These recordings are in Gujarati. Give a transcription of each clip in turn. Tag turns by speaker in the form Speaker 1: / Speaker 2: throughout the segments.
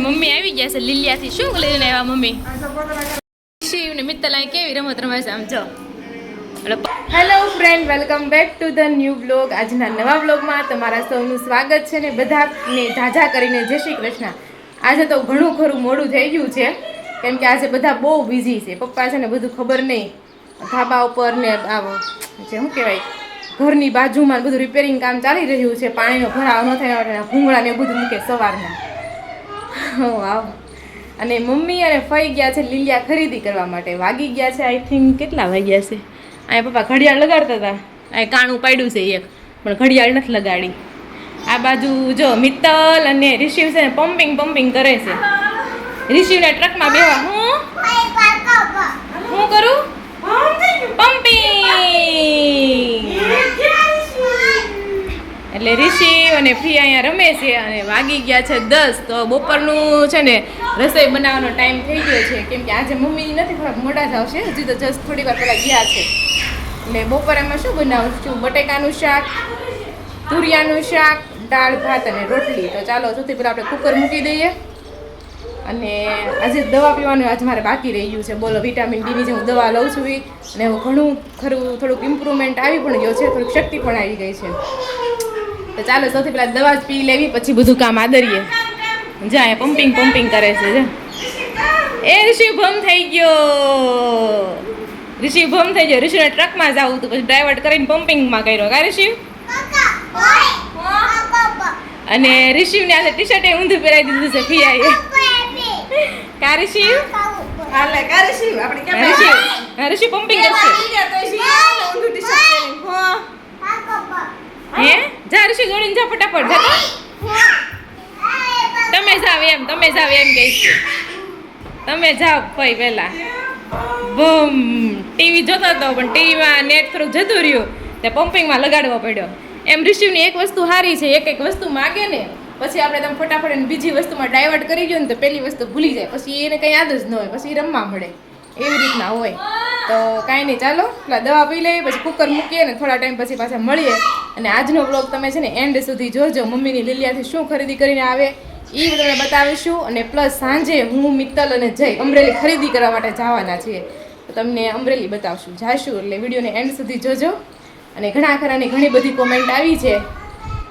Speaker 1: મમ્મી આવી ગયા છે લીલિયાથી. શું લઈને આવ્યા મમ્મી? શિવ ને મિત્તલ અહીં કેવી રમત રમે છે આમ જો. Hello friend, welcome back to the new blog. આજના નવા બ્લોગમાં તમારા સૌનું સ્વાગત છે ને બધાને ઝાઝા કરીને જય શ્રી કૃષ્ણ. આજે તો ઘણું ખરું મોડું થઈ ગયું છે કેમ કે આજે બધા બહુ બિઝી છે. પપ્પા છે ને બધું ખબર નહીં, ધાબા ઉપર ને આવો જે શું કહેવાય ઘરની બાજુમાં બધું રિપેરિંગ કામ ચાલી રહ્યું છે. પાણીનો ભરાવ ન થાય માટે ભૂંગળા ને બધું મૂકે સવારના. વાવ. અને મમ્મી અને ફઈ ગયા છે લીલિયા ખરીદી કરવા માટે. વાગી ગયા છે આઈ થિંક કેટલા વાગ્યા છે? અહીંયા પપ્પા ઘડિયાળ લગાડતા હતા, અહીં કાણું પાડ્યું છે એક, પણ ઘડિયાળ નથી લગાડી. આ બાજુ જો મિત્તલ અને રિશિવ છે ને પમ્પિંગ કરે છે. રિશિવને ટ્રકમાં બેવા હું કરું પમ્પિંગ. એટલે રિશિવ અને ફી અહીંયા રમે છે અને વાગી ગયા છે 10. તો બપોરનું છે ને રસોઈ બનાવવાનો ટાઈમ થઈ ગયો છે કેમ કે આજે મમ્મી નથી, થોડાક મોડા જ આવશે. હજી તો જસ્ટ થોડી વાર પહેલાં ગયા છે. એટલે બપોરેમાં શું બનાવું છું? બટેકાનું શાક, તુરિયાનું શાક, દાળ ભાત અને રોટલી. તો ચાલો સૌથી પહેલાં આપણે કુકર મૂકી દઈએ. અને આજે દવા પીવાનું આજે મારે બાકી રહી ગયું છે. બોલો, વિટામિન ડીની જે હું દવા લઉં છું અને હું ઘણું ખરું થોડુંક ઇમ્પ્રુવમેન્ટ આવી પણ ગયો છે, થોડીક શક્તિ પણ આવી ગઈ છે. તો ચાલો સૌથી પહેલાં દવા જ પી લેવી, પછી બધું કામ આદરીએ. જા પમ્પિંગ કરે છે. જા એ ઋષિ ભમ થઈ ગયો. ઋષિને ટ્રકમાં જવું હતું, પછી ડાયવર્ટ કરીને પમ્પિંગમાં કર્યો. કા ઋષિ? અને ઋષિને આજે ટી શર્ટ ઊંધું પહેરાવી દીધું છે ફિયાએ. કા ઋષિ? ઋષિ પમ્પિંગ કરશે. હે જા ઋષિ દોડીને જા ફટાફટ જા. તમે જાવ એમ કહીશ. તમે જાઓ ભાઈ પહેલા. બમ ટીવી જોતો હતો પણ ટીવીમાં નેટ થોડુંક જતું રહ્યું, તે પમ્પિંગમાં લગાડવો પડ્યો. એમ ઋષિની એક વસ્તુ સારી છે, એક વસ્તુ માગે ને પછી આપણે તમે ફટાફટ એને બીજી વસ્તુમાં ડાયવર્ટ કરી દો ને તો પહેલી વસ્તુ ભૂલી જાય, પછી એને કંઈ યાદ જ ન હોય, પછી રમવા મળે. એવી રીતના હોય. તો કાંઈ નહીં, ચાલો પેલા દવા પી લઈએ, પછી કુકર મૂકીએ ને થોડા ટાઈમ પછી પાછા મળીએ. અને આજનો બ્લોગ તમે છે ને એન્ડ સુધી જોજો. મમ્મીની લીલિયાથી શું ખરીદી કરીને આવે એ તમને બતાવીશું. અને પ્લસ સાંજે હું, મિત્તલ અને જય અમરેલી ખરીદી કરવા માટે જવાના છીએ, તો તમને અમરેલી બતાવશું, જાશું. એટલે વિડીયોને એન્ડ સુધી જોજો. અને ઘણા ખરાની ઘણી બધી કોમેન્ટ આવી છે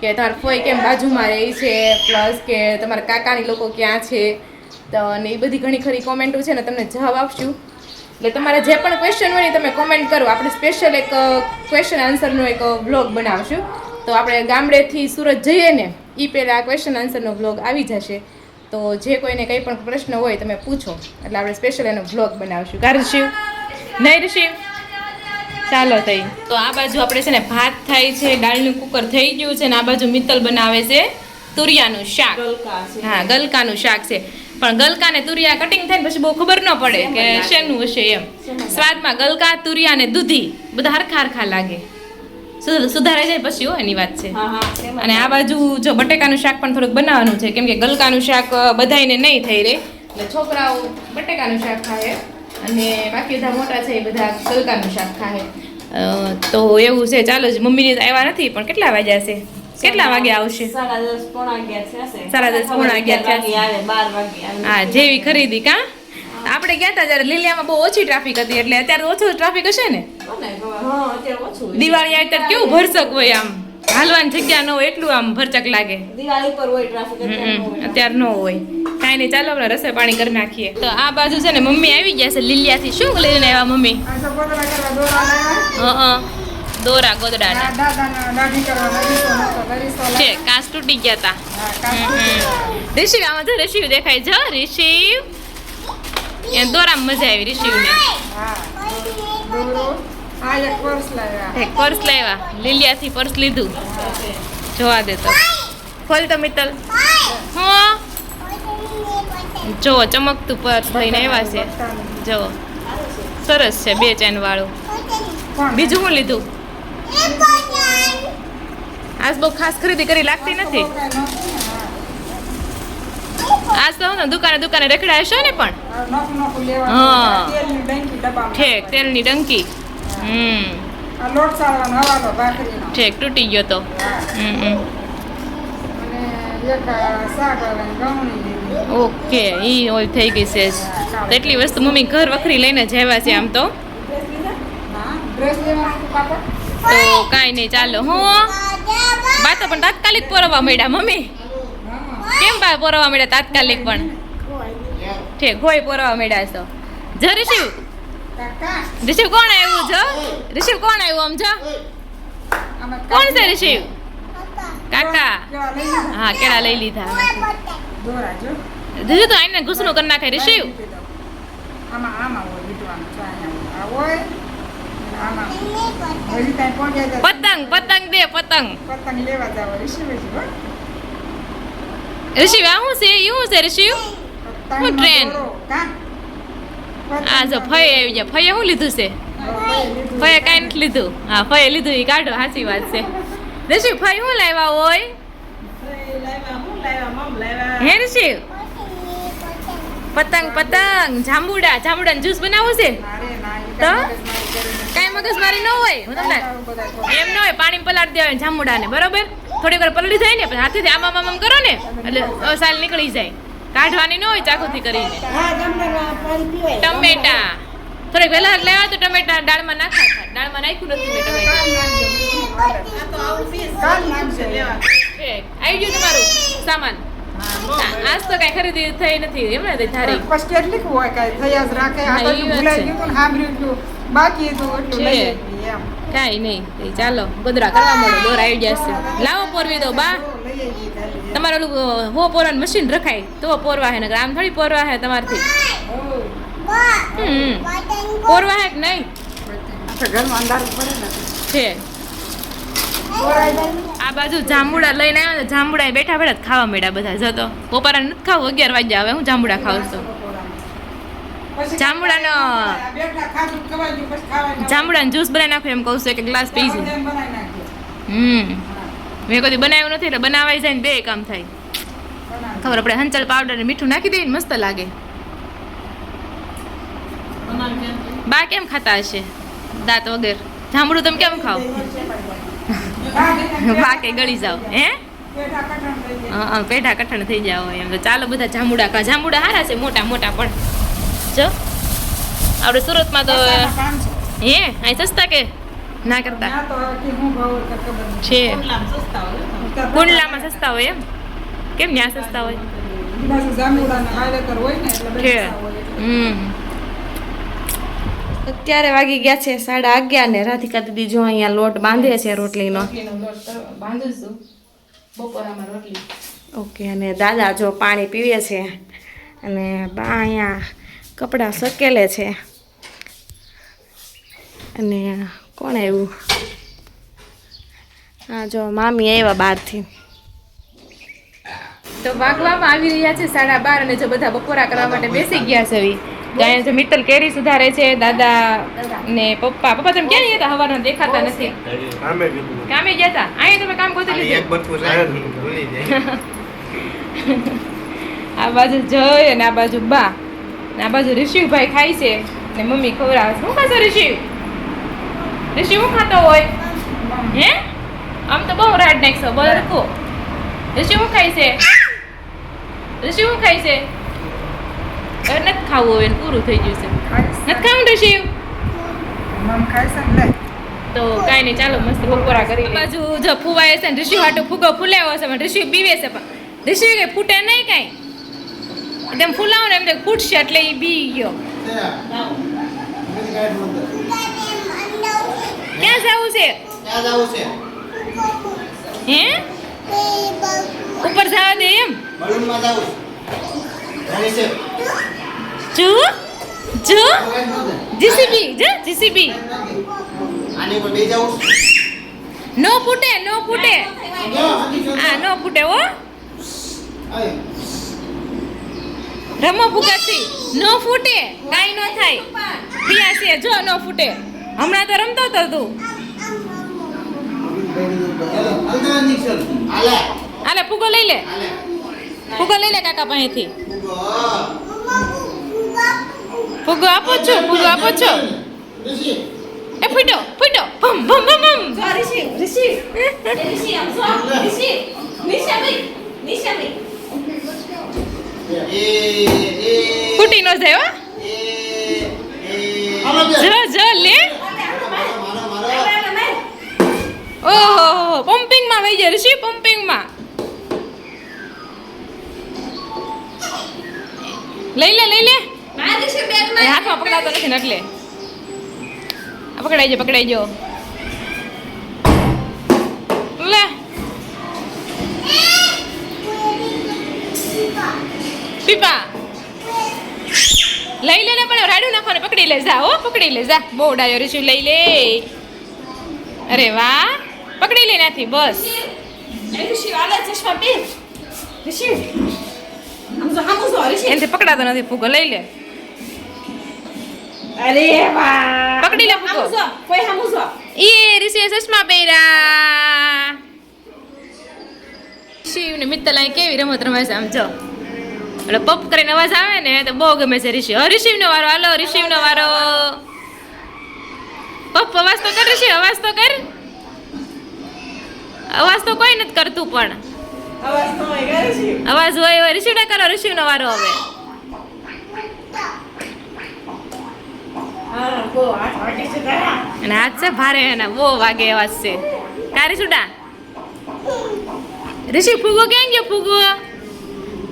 Speaker 1: કે તમારા ફોઈ કેમ બાજુમાં રહે છે, પ્લસ કે તમારા કાકાની લોકો ક્યાં છે. તો અને એ બધી ઘણી ખરી કોમેન્ટો છે ને તમને જવાબ આપશું. એટલે તમારા જે પણ ક્વેશ્ચન હોય ને તમે કોમેન્ટ કરો. આપણે સ્પેશિયલ એક ક્વેશ્ચન આન્સરનો એક બ્લોગ બનાવશું. તો આપણે ગામડેથી સુરત જઈએ ને એ પહેલાં ક્વેશ્ચન આન્સરનો બ્લોગ આવી જશે. તો જે કોઈને કંઈ પણ પ્રશ્ન હોય તમે પૂછો, એટલે આપણે સ્પેશિયલ એનો બ્લોગ બનાવશું. કા ઋષિ? નહીં ઋષિ? ચાલો તઈ. તો આ બાજુ આપણે છે ને ભાત થાય છે, દાળનું કુકર થઈ ગયું છે, ને આ બાજુ મિત્તલ બનાવે છે તુરિયાનું શાક. હા, ગલકાનું શાક છે. પણ ગલકા ને તુરિયા કટિંગ થાય ને પછી બહુ ખબર ન પડે કે શેનું હશે એમ. સ્વાદમાં ગલકા, તુરિયા ને દૂધી બધા હરખા લાગે, સુધારાઈ જાય પછી એની વાત છે. અને આ બાજુ જો બટેકાનું શાક પણ થોડુંક બનાવવાનું છે કેમ કે ગલકાનું શાક બધાયને નહીં થઈ રહે, એટલે છોકરાઓ બટેકાનું શાક ખાય અને બાકી બધા મોટા છે એ બધા ગલકાનું શાક ખાય. તો એવું છે. ચાલો જ મમ્મીને આવ્યા નથી પણ કેટલા વાગ્યા છે? કેટલા વાગે આવશે?
Speaker 2: 10:30 પોણા 11 થશે.
Speaker 1: 10:30 પોણા 11 થશે. હા, જેવી ખરીદી. કા આપણે ગયા હતા જ્યારે લીલિયામાં બહુ ઓછી ટ્રાફિક હતી, એટલે અત્યારે ઓછું ટ્રાફિક હશે ને? દિવાળી આવે ત્યારે કેવું ભરસક હોય, આમ હાલવાની જગ્યા ન હોય એટલું આમ ભરચક લાગે.
Speaker 2: દિવાળી પર હોય ટ્રાફિક,
Speaker 1: અત્યારે ન હોય. કાંઈ નહીં, ચાલો આપણે રસોઈ પાણી કરી નાખીએ. તો આ બાજુ છે ને મમ્મી આવી ગયા છે લીલિયાથી. શું લઈને આવ્યા મમ્મી? દોરા ગોદડાના છે. કાચ તૂટી ગયા હતા. રિશિવ આમાં જો રિશિવ દેખાય છે. રિશિવ એ દોરામાં મજા આવી રિશિવને. એક પર્સ લાવ્યા. લીલિયાથી પર્સ લીધું. જોવા દે તો. ખોલ તો મિત્તલ. હા, જો ચમકતું પર્સ લઈને આવ્યા છે. જો સરસ છે, 2 ચેન વાળું. બીજું શું લીધું? આજ બહુ ખાસ ખરીદી કરી લાગતી નથી. આજ તો દુકાને રેખડા હશો ને પણ. હા, ઠેક તેલની ડંકી. ઠેક તૂટી ગયો તો. ઓકે ઈ ઓલ થઈ ગઈ છે તેટલી વસ્તુ મમ્મી ઘર વખરી લઈને જ આવ્યા છે આમ તો
Speaker 3: ડ્રેસ લેવાનું કાપડ
Speaker 1: તો કાંઈ નહીં ચાલો હું બા તો પણ તાત્કાલિક પોરવા મળ્યા મમ્મી કેમ બા પોરવા મળ્યા તાત્કાલિક પણ ઠીક હોય પોરવા મળ્યા છો જો ઋષિવ
Speaker 3: કાકા
Speaker 1: ઋષિવ કોણ આવ્યું જો ઋષિવ કોણ આવ્યું આમ જો
Speaker 3: આમાં
Speaker 1: કોણ છે ઋષિવ કાકા
Speaker 3: કેવા લઈ લીધા
Speaker 1: હા કેળા લઈ લીધા
Speaker 3: દોરા જો
Speaker 1: દીધું તો આઈને ઘૂસણું કરી નાખે ઋષિવ
Speaker 3: આમાં આમાં હોય લીધવાનું છે અહીંયા આ હોય અને આમાં હજી ત્યાં પહોંચ્યા હતા.
Speaker 1: પતંગ પતંગ દે પતંગ
Speaker 3: પતંગ લેવા જાવ ઋષિ હો
Speaker 1: ઋષિવ આ શું છે ઈ શું છે ઋષિવ
Speaker 3: પતંગનો
Speaker 1: ટ્રેન?
Speaker 3: દોરો. કા?
Speaker 1: આ જો ફઈ આવી ગયા ફઈએ શું લીધું છે
Speaker 3: લીધું.
Speaker 1: ફઈએ કાંઈ નથી લીધું હા ફઈએ લીધું એ કાઢો સાચી વાત છે ઋષિવ ફઈ શું લાવ્યા હોય હે ઋષિવ પતંગ પતંગ જાંબુડાનું જ્યુસ બનાવવું છે
Speaker 3: અરે ના, એ
Speaker 1: તો?
Speaker 3: કાંઈ મગજમારી કરે નહીં.
Speaker 1: કાંઈ મગજમારી ન હોય હું તમને
Speaker 3: આવું બધા કરે.
Speaker 1: એમ ન હોય પાણી પલાળી દેવાય જાંબુડાને બરોબર થોડીક વાર પલળી જાય ને પછી હાથેથી આમ કરો ને એટલે સાલ નીકળી જાય કાઢવાની ન હોય ચાકુથી કરીને ટમેટા થોડીક વહેલા લેવા તો ટમેટા દાળમાં નાખા થાય દાળમાં નાખ્યું નથી મેં ટમેટા
Speaker 3: કાલ નાખજો.
Speaker 1: આવી ગયું તમારું સામાન આજ તો કઈ ખરીદી થઈ નથી એમ ને તારી
Speaker 3: પછી કેટલીક હોય કાંઈ થયા જ રાખે. આ
Speaker 1: હા,
Speaker 3: તો
Speaker 1: ઈ વાત
Speaker 3: ભૂલાઈ
Speaker 1: છે.
Speaker 3: ગયું હતું ને સાંભળ્યું હતું. બાકી હતું એટલું
Speaker 1: છે.
Speaker 3: લઈ આવી એમ.
Speaker 1: કાંઈ નહીં એ ચાલો ગોદરા કરવા મળો દોર આવી જશે લાવો પોરવી દો બા
Speaker 3: લઈ આવી ખાલી.
Speaker 1: તમારે ઓલું હો પોરવાનું મશીન રખાય તો પોરવા હે નકર આમ થોડી પોરવા હે તમારથી પોરવા હે કે નહીં
Speaker 3: આપણે ઘરમાં અંધારું પડે ને.
Speaker 1: છે
Speaker 3: બોરાઈ જાય ને.
Speaker 1: આ બાજુ જાંબુડા લઈને આવ્યા તો જાંબુડા બેઠા બેઠા જ ખાવા મળ્યા બધા જતો બપોરા નથી ખાવું 11 વાગ્યા હવે હું જાંબુડા ખાવ છું
Speaker 3: પછી
Speaker 1: જાંબુડાનો
Speaker 3: બેઠા ખાધું ખવાઈ ગયું પછી ખાવાય
Speaker 1: જાંબુડાનો જ્યુસ બનાવી નાખું એમ કહું છું એક ગ્લાસ પી છે
Speaker 3: બનાવી નાખજો.
Speaker 1: મેં કદી બનાવ્યું નથી એટલે બનાવાઈ જાય ને બે કામ થાય
Speaker 3: બનાવી.
Speaker 1: ખબર આપણે હંચલ પાવડર ને મીઠું નાખી દઈએ ને મસ્ત લાગે બા કેમ ખાતા હશે દાંત વગર જાંબુડું તમે કેમ ખાવ બા કે ગળી જાવ હે
Speaker 3: બેઠા કઠણ થઈ જાય.
Speaker 1: હા પેઢા કઠણ થઈ જાવ એમ તો ચાલો બધા જાંબુડા ખા જાંબુડા સારા છે મોટા મોટા પણ જો આપણે સુરતમાં તો
Speaker 3: પૈસાના કામ છે.
Speaker 1: હે અહીં સસ્તા કે ના કરતા
Speaker 3: ત્યાં તો હવે કે હું ભાવ હોય તો ખબર નથી.
Speaker 1: છે
Speaker 3: ત્યાં
Speaker 1: કુંડલામાં સસ્તા હોય એમ કેમ ત્યાં સસ્તા હોય
Speaker 3: ઈ બાજુ જાંબુડાના વાવેતર હોય ને એટલે
Speaker 1: છે
Speaker 3: બધા હોય એટલે.
Speaker 2: અત્યારે વાગી ગયા છે 11:30 ને રાધિકા દીદી જો અહીંયા લોટ બાંધે છે રોટલીનો
Speaker 1: બાંધું છું બપોરામાં રોટલી
Speaker 2: ઓકે અને દાદા જો પાણી પીવે છે અને બા અહીંયા કપડાં સકેલે છે અને કોણ આવ્યું હા જો મામી આવ્યા બહારથી
Speaker 1: તો વાગવામાં આવી રહ્યા છે 12:30 અને જો બધા બપોરા કરવા માટે બેસી ગયા છે હવે ત્યાં જો મિત્તલ કેરી સુધારે છે દાદા ને પપ્પા તમે ક્યાં ગયા હતા હવારના દેખાતા નથી કામે ગયા હતા અહીંયા તમે કામ ગોતી લીધું આ બાજુ જય અને આ બાજુ બા ને આ બાજુ ઋષિભાઈ ખાય છે ને મમ્મી ખવડાવે છે શું ખાશો ઋષિ શું ખાતો હોય હે આમ તો બહુ રાડ નાખશો બરકો ઋષિ શું ખાય છે ઋષિ શું ખાય છે હવે નથી ખાવું હવે એને પૂરું થઈ ગયું છે નથી ખાવું ઋષિ
Speaker 3: મમ ખાય છે ને લે.
Speaker 1: તો કાંઈ નહીં ચાલો મસ્ત બપોરા કરી બાજુ જો ફૂવાય છે ને ઋષિ હાટું ફૂગો ફૂલાવ્યો છે પણ ઋષિ બીવે છે પણ ઋષિ કઈ ફૂટે નહીં કાંઈ એકદમ ફૂલાવો ને એમ તો ફૂટશે એટલે એ બી ગયો ક્યાં જવું છે હે ઉપર જવા દે એમ જો જો જીસીબી જો જીસીબી નો ફૂટે આ નો ફૂટે હો રમો ફૂગાથી નો ફૂટે કાઈ ન થાય પિયા છે જો નો ફૂટે હમણાં તો રમતો હતો તું આલે ફૂગો લઈ લે કાકા પાસેથી ફૂગો આપો છો એ ફૂટો ભમ ભમ ભમ ફૂટી ન જાય હો જો લે ઓહો પમ્પિંગ માં વહી જાય ઋષિ પમ્પિંગ માં લઈ લે હાથમાં પકડાતો નથી ને એટલે પકડાઈ જો લે પીપા લઈ લે પણ રાડું નાખવાનું પકડી લે જા બહુ ડાયો ઋષિ લઈ લે અરે વાહ પકડી લે નાથી બસ એનાથી પકડાતો નથી ફૂગો લઈ લે
Speaker 2: અરે વાહ
Speaker 1: પકડી લે ફૂગો એ ઋષિએ ચશ્મા પહેર્યા શિવ ને મિત્તલ અહીં કેવી રમત રમે છે આમ જો એટલે પપ કરીને અવાજ આવે ને તો બહુ ગમે છે ઋષિ ઋષિનો વારો હાલો ઋષિનો વારો પપ અવાજ તો કર ઋષિ અવાજ તો કોઈ નથી કરતું પણ અવાજ હોય ઋષિ ના કરો ઋષિનો વારો હવે અને હાથ છે ભારે એના બહુ વાગે અવાજ છે કારી સુડા ઋષિ ફૂગો ક્યાં ગયો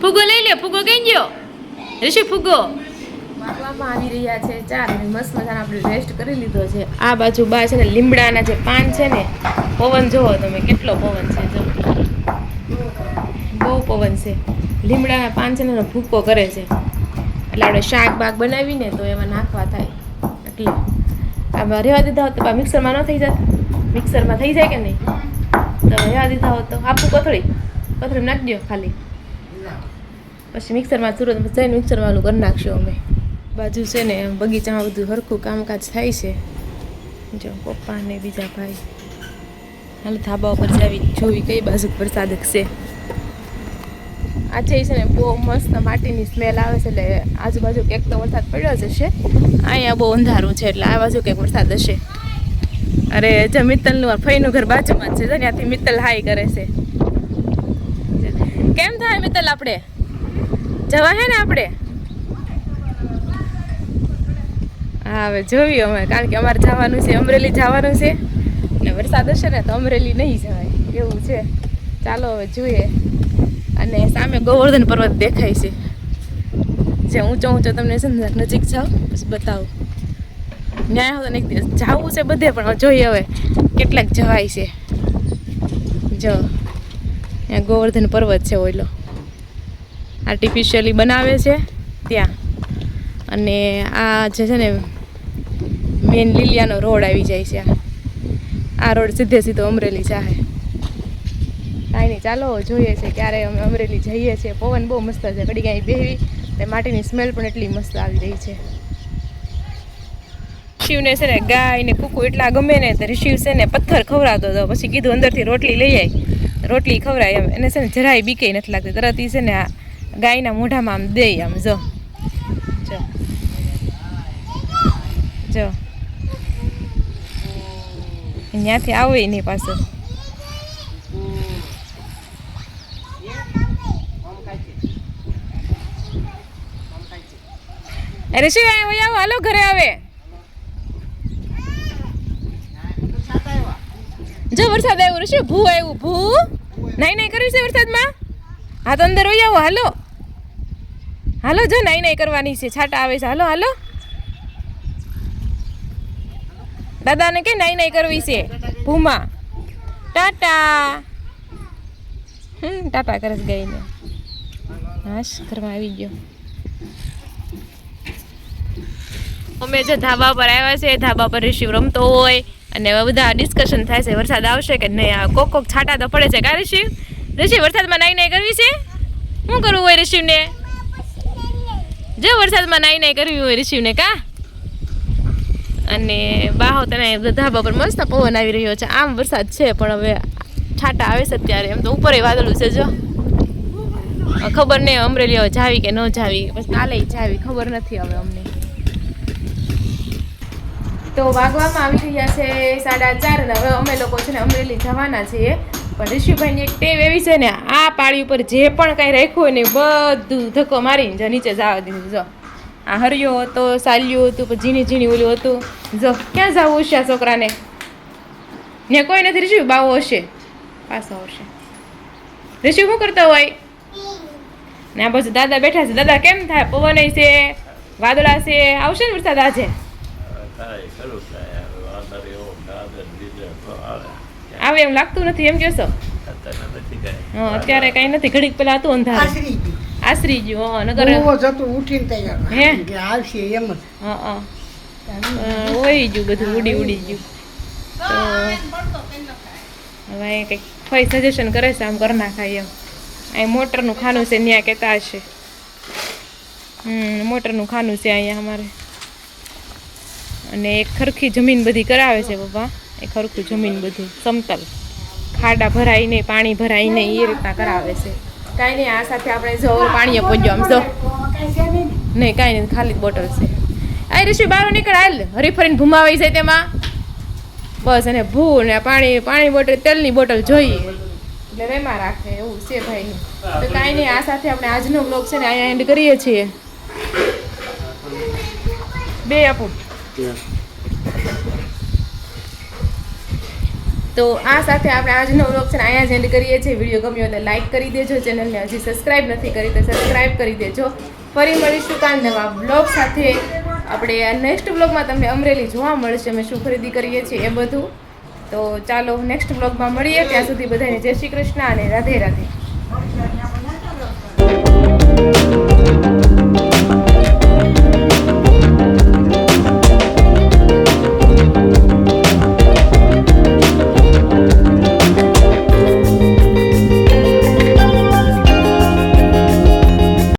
Speaker 1: ફૂગો લઈ લે ફૂગો ક્યાં ગયો ઋષિ ફૂગો વાગવામાં આવી રહ્યા છે 4 અને મસ્ત મજાનો આપણે રેસ્ટ કરી લીધો છે આ બાજુ બા છે ને લીમડાના જે પાન છે ને પવન જોવો તમે કેટલો પવન છે જો બહુ પવન છે લીમડાના પાન છે ને એનો ભૂકો કરે છે એટલે આપણે શાક બાક બનાવીને તો એમાં નાખવા થાય એટલે આમાં રહેવા દીધા હોત તો મિક્સરમાં ન થઈ જાત મિક્સરમાં થઈ જાય કે નહીં તો રહેવા દીધા હોત તો આપું કોથળી નાખી દો ખાલી પછી મિક્સરમાં સુરત જઈને મિક્સરમાં ઓલું કરી નાખશું અમે બાજુ છે ને બગીચામાં બધું સરખું કામકાજ થાય છે જો પપ્પા ને બીજા ભાઈ હાલ ધાબા ઉપર જોવી કઈ બાજુ વરસાદ છે આજે છે ને બહુ મસ્ત માટીની સ્મેલ આવે છે એટલે આજુબાજુ ક્યાંક તો વરસાદ પડ્યો જ હશે અહીંયા બહુ અંધારું છે એટલે આ બાજુ ક્યાંક વરસાદ હશે અરે જો મિત્તલનું ફઈનું ઘર બાજુમાં જ છે જો ત્યાંથી મિત્તલ હાઈ કરે છે કેમ થાય મિત્તલ આપણે જવા હે ને આપણે હા હવે જોવી અમે કારણ કે અમારે જવાનું છે અમરેલી જવાનું છે ને વરસાદ હશે ને તો અમરેલી નહીં જવાય એવું છે ચાલો હવે જોઈએ અને સામે ગોવર્ધન પર્વત દેખાય છે જે ઊંચો તમને છે ને નજીક જાઓ પછી બતાવું ન્યાય હોય તો એક દિવસ જવું છે બધે પણ જોઈએ હવે કેટલાક જવાય છે જો ત્યાં ગોવર્ધન પર્વત છે ઓઈલો આર્ટિફિશિયલી બનાવે છે ત્યાં અને આ જે છે ને મેન લીલિયાનો રોડ આવી જાય છે આ રોડ સીધો અમરેલી જાહે કાંઈ નહીં ચાલો જોઈએ છે ક્યારે અમે અમરેલી જઈએ છીએ પવન બહુ મસ્ત છે ઘડી ક્યાંય બેહવી તે માટીની સ્મેલ પણ એટલી મસ્ત આવી રહી છે શિવને છે ને ગાય ને કૂકુ એટલા ગમે ને તો શિવ છે ને પથ્થર ખવડાવતો હતો પછી કીધું અંદરથી રોટલી લઈ આવી રોટલી ખવડાય એમ એને છે ને જરાય બીકે નથી લાગતી તરત એ છે ને આ ગાયના મોઢામાં આમ દે આમ જો ત્યાંથી આવે નહીં પાછો અરે શું આવો હાલો ઘરે આવે જો વરસાદ આવ્યો ઋષિ ભૂ આવ્યું ભૂ નાઈ કર્યું છે વરસાદમાં હા તો અંદર હોય આવો હાલો જો નાઈ કરવાની છે છાટા આવે છે હાલો દાદાને કે નાઈ કરવી છે ભૂમાં ટાટા ટાટા કરે છે ગાયને હાશ ઘરમાં આવી ગયો અમે જે ધાબા પર આવ્યા છે ધાબા પર ઋષિ રમતો હોય અને બધા ડિસ્કશન થાય છે વરસાદ આવશે કે નહીં આવે કોક છાટા તો પડે છે કા ઋષિ વરસાદમાં નાઈ કરવી છે શું કરવું હોય ઋષિને જો વરસાદમાં નાઈ કરવી હોય ઋષિને કા અને બાહો તને ધાબા પર મસ્ત પવન આવી રહ્યો છે આમ વરસાદ છે પણ હવે છાટા આવે છે અત્યારે એમ તો ઉપર વાદળું છે જો ખબર નહીં અમરેલી હવે જાવી કે ન જાવી બસ કાલે જાવી ખબર નથી હવે અમને તો વાગવામાં આવી રહ્યા છે 4:30 અને હવે અમે લોકો છે ને અમરેલી જવાના છીએ પણ ઋષિભાઈની એક ટેવ એવી છે ને, આ પાળી ઉપર જે પણ કાંઈ રાખ્યું હોય ને બધું ધક્કો મારીને જો નીચે જવા દીધું. જો આ હરિયો હતો, સાલિયું હતું, પછી ઝીણી ઝીણી ઓલું હતું. જો ક્યાં જવું છે આ છોકરાને? ને કોઈ નથી. ઋષિ બાવો હશે, પાછો આવશે. ઋષિ શું કરતા હોય? ને આ બાજુ દાદા બેઠા છે. દાદા કેમ થાય? પવન છે, વાદળા છે, આવશે ને વરસાદ આજે? આવે એમ લાગતું નથી એમ કહેશો? હા, અત્યારે કઈ નથી. ઘડીક પેલા હતું અંધારું, આશરી ગયું. નગર
Speaker 3: ઉઠીને તૈયાર
Speaker 1: હે
Speaker 3: કે આવશે એમ જ.
Speaker 1: હા ઓઈ ગયું બધું, ઉડી ગયું. તો હવે કંઈક ફઈ સજેશન કરે છે આમ કરી નાખાય એમ. અહીં મોટરનું ખાનું છે, ત્યાં કહેતા હશે. મોટરનું ખાનું છે અહીંયા અમારે. અને એક ખરખી જમીન બધી કરાવે છે પપ્પા. એ ખરખું જમીન બધું સમતલ, ખાડા ભરાય નહીં, પાણી ભરાય નહીં, એ રીતના કરાવે છે. કાંઈ નહીં, આ સાથે આપણે જો પાણીએ પહોંચ્યો આમ જો નહીં, કાંઈ નહીં, ખાલી બોટલ છે. આ ઋષિ બહાર નીકળ, હાલ હરીફરીને ભૂમાવાઈ છે તેમાં બસ. અને ભૂ ને પાણી બોટલ, તેલની બોટલ જોઈએ એટલે રેમાં રાખે એવું છે ભાઈનું. તો કાંઈ નહીં, આ સાથે આપણે આજનો બ્લોગ છે ને અહીંયા એન્ડ કરીએ છીએ. બે આપું. તો આ સાથે આપણે આજનો વ્લોગ છે ને અહીંયા જ એન્ડ કરીએ છીએ. વિડીયો ગમ્યો તો લાઈક કરી દેજો, ચેનલને હજી સબસ્ક્રાઈબ નથી કરી તો સબસ્ક્રાઈબ કરી દેજો. ફરી મળીશું કાલ નવા બ્લોગ સાથે. આપણે નેક્સ્ટ બ્લોગમાં તમને અમરેલી જોવા મળશે, અમે શું ખરીદી કરીએ છીએ એ બધું. તો ચાલો નેક્સ્ટ બ્લોગમાં મળીએ. ત્યાં સુધી બધાને જય શ્રી કૃષ્ણ અને રાધે રાધે.